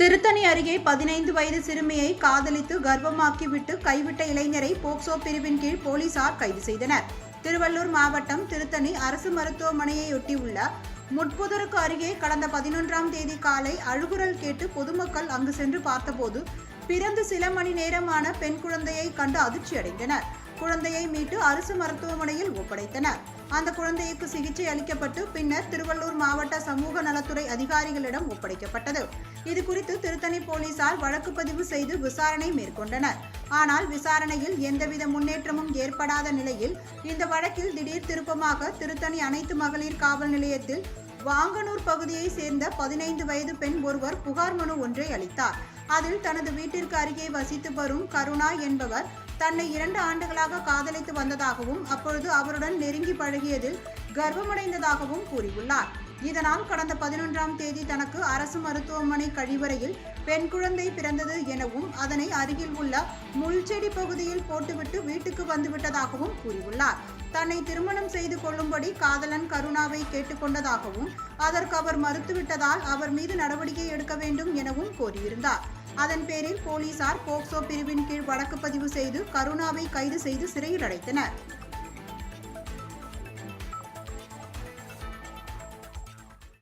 திருத்தணி அருகே 15 வயது சிறுமியை காதலித்து கர்ப்பமாக்கிவிட்டு கைவிட்ட இளைஞரை போக்சோ பிரிவின் கீழ் போலீசார் கைது செய்தனர். திருவள்ளூர் மாவட்டம் திருத்தணி அரசு மருத்துவமனையொட்டியுள்ள முட்புதருக்கு அருகே கடந்த 11ஆம் தேதி காலை அழுகுரல் கேட்டு பொதுமக்கள் அங்கு சென்று பார்த்தபோது பிறந்து சில மணி நேரமான பெண் குழந்தையை கண்டு அதிர்ச்சியடைந்தனர். குழந்தையை மீட்டு அரசு மருத்துவமனையில் ஒப்படைத்தனர். அந்த குழந்தைக்கு சிகிச்சை அளிக்கப்பட்டு பின்னர் திருவள்ளூர் மாவட்ட சமூக நலத்துறை அதிகாரிகளிடம் ஒப்படைக்கப்பட்டது. இதுகுறித்து திருத்தணி போலீசார் வழக்கு பதிவு செய்து விசாரணை மேற்கொண்டனர். ஆனால் விசாரணையில் எந்தவித முன்னேற்றமும் ஏற்படாத நிலையில் இந்த வழக்கில் திடீர் திருப்பமாக திருத்தணி அனைத்து மகளிர் காவல் நிலையத்தில் வாங்கனூர் பகுதியை சேர்ந்த 15 வயது பெண் ஒருவர் புகார் மனு ஒன்றை அளித்தார். அதில் தனது வீட்டிற்கு அருகே வசித்து வரும் கருணா என்பவர் தன்னை 2 ஆண்டுகளாக காதலித்து வந்ததாகவும் அப்பொழுது அவருடன் நெருங்கி பழகியதில் கர்ப்பமடைந்ததாகவும் கூறியுள்ளார். இதனால் கடந்த 11ஆம் தேதி தனக்கு அரசு மருத்துவமனை கழிவறையில் பெண் குழந்தை பிறந்தது எனவும் அதனை அருகில் உள்ள முள்செடி பகுதியில் போட்டுவிட்டு வீட்டுக்கு வந்துவிட்டதாகவும் கூறியுள்ளார். தன்னை திருமணம் செய்து கொள்ளும்படி காதலன் கருணாவை கேட்டுக்கொண்டதாகவும் அதற்கு அவர் மறுத்துவிட்டதால் அவர் மீது நடவடிக்கை எடுக்க வேண்டும் எனவும் கோரியிருந்தார். அதன் பேரில் போலீசார் போக்சோ பிரிவின் கீழ் வழக்கு பதிவு செய்து கருணாவை கைது செய்து சிறையில் அடைத்தனர்.